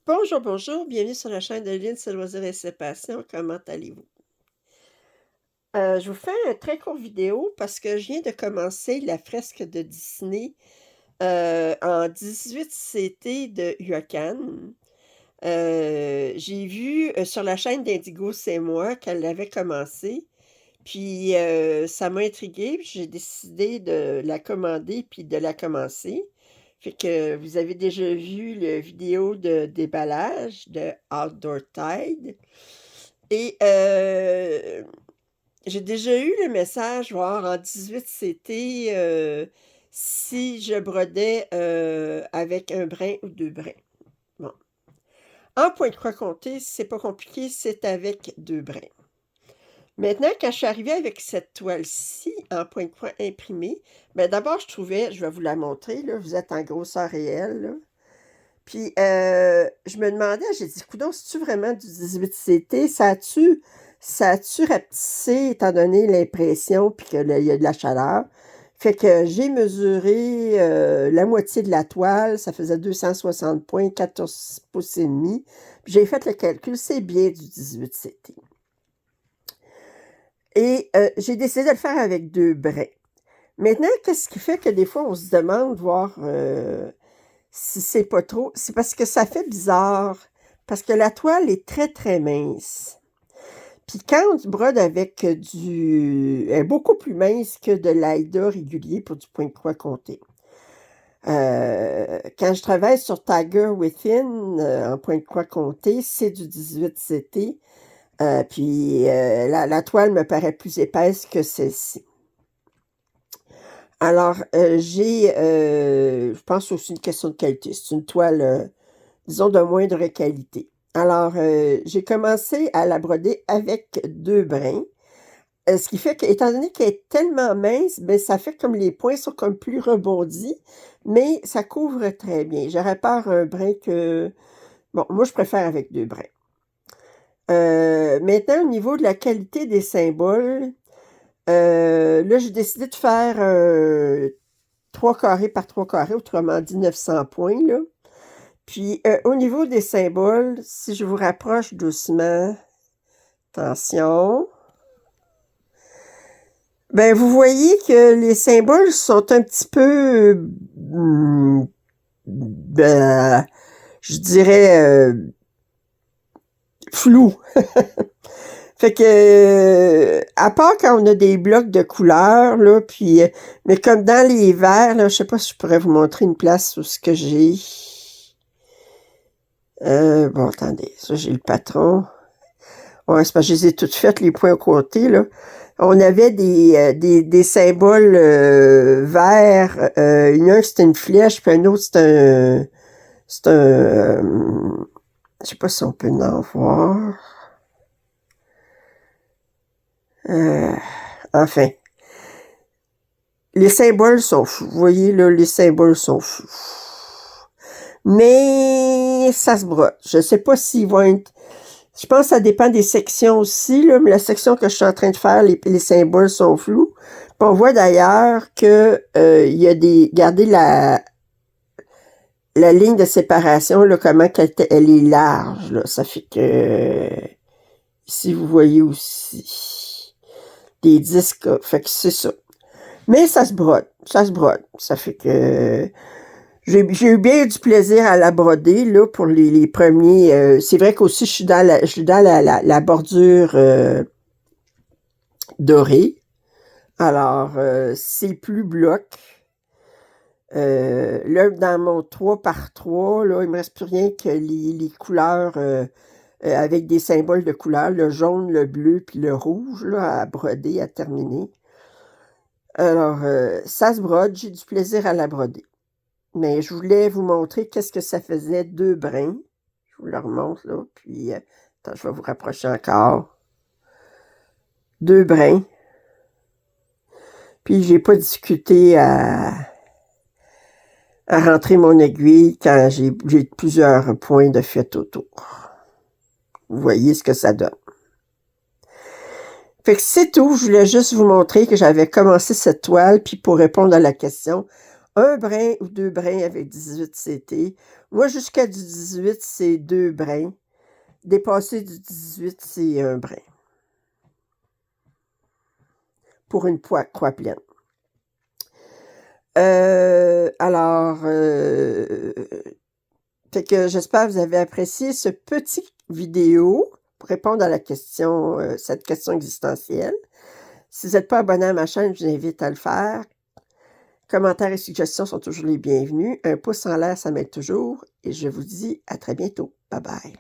Bonjour, bonjour, bienvenue sur la chaîne de Lynn Loisirs et ses passions. Comment allez-vous? Je vous fais un très court vidéo parce que je viens de commencer la fresque de Disney en 18 CT de Yokan. J'ai vu sur la chaîne d'Indigo C'est moi qu'elle l'avait commencé, puis ça m'a intriguée, puis j'ai décidé de la commander puis de la commencer. Fait que vous avez déjà vu la vidéo de déballage de Outdoor Tide. Et j'ai déjà eu le message, voir en 18 CT, si je brodais avec un brin ou deux brins. Bon. En point de croix compté, c'est pas compliqué, c'est avec deux brins. Maintenant, quand je suis arrivée avec cette toile-ci en point de croix imprimé, ben d'abord, je trouvais, je vais vous la montrer, là, vous êtes en grosseur réelle, là. Puis, je me demandais, j'ai dit, coudonc, c'est-tu vraiment du 18 CT? Ça a-tu rapetissé, étant donné l'impression, puis qu'il y a de la chaleur? Fait que j'ai mesuré la moitié de la toile, ça faisait 260 points, 14 pouces et demi. Puis j'ai fait le calcul, c'est bien du 18 CT. Et j'ai décidé de le faire avec deux brins. Maintenant, qu'est-ce qui fait que des fois, on se demande, voir si c'est pas trop? C'est parce que ça fait bizarre, parce que la toile est très, très mince. Puis quand on brode avec elle est beaucoup plus mince que de l'Aida régulier pour du point de croix compté. Quand je travaille sur Tiger Within en point de croix compté, c'est du 18 CT. Puis la toile me paraît plus épaisse que celle-ci. Alors, je pense aussi une question de qualité. C'est une toile, disons, de moindre qualité. Alors, j'ai commencé à la broder avec deux brins. Ce qui fait qu'étant donné qu'elle est tellement mince, ben, ça fait comme les points sont comme plus rebondis, mais ça couvre très bien. J'aurais peur un brin que... Bon, moi, je préfère avec deux brins. Maintenant, au niveau de la qualité des symboles, là, j'ai décidé de faire 3 carrés par 3 carrés, autrement dit 900 points, là. Puis, au niveau des symboles, si je vous rapproche doucement, attention, ben vous voyez que les symboles sont un petit peu, ben, je dirais, flous. Fait que, à part quand on a des blocs de couleurs, là, puis, mais comme dans les verts, là, je sais pas si je pourrais vous montrer une place où ce que j'ai. Bon, attendez, ça, j'ai le patron. Ouais, c'est parce que je les ai toutes faites, les points côté, là. On avait des symboles verts. Un, c'était une flèche, puis un autre, je sais pas si on peut en voir. Euh, enfin, les symboles sont fous. Vous voyez, là, les symboles sont fous. Mais ça se brode. Je sais pas s'ils vont être... Je pense que ça dépend des sections aussi, là, mais la section que je suis en train de faire, les symboles sont flous. Puis on voit d'ailleurs que il y a des... Regardez la ligne de séparation, là, comment elle est large. Là. Ça fait que... Ici, vous voyez aussi des disques. Fait que c'est ça. Mais ça se brode. Ça se brode. Ça fait que... J'ai eu bien du plaisir à la broder, là, pour les premiers. C'est vrai qu'aussi, je suis dans la bordure dorée. Alors, c'est plus bloc. Là, dans mon 3 par 3 là, il me reste plus rien que les couleurs avec des symboles de couleurs, le jaune, le bleu, puis le rouge, là, à broder, à terminer. Alors, ça se brode, j'ai du plaisir à la broder. Mais je voulais vous montrer qu'est-ce que ça faisait deux brins. Je vous le remonte, là, puis attends, je vais vous rapprocher encore. Deux brins. Puis j'ai pas discuté à rentrer mon aiguille quand j'ai plusieurs points de fait autour. Vous voyez ce que ça donne. Fait que c'est tout. Je voulais juste vous montrer que j'avais commencé cette toile, puis pour répondre à la question, 1 brin ou 2 brins avec 18 CT. Moi, jusqu'à du 18, c'est 2 brins. Dépassé du 18, c'est 1 brin. Pour une croix pleine. Fait que j'espère que vous avez apprécié ce petit vidéo pour répondre à la question, cette question existentielle. Si vous n'êtes pas abonné à ma chaîne, je vous invite à le faire. Commentaires et suggestions sont toujours les bienvenus. Un pouce en l'air, ça m'aide toujours. Et je vous dis à très bientôt. Bye bye.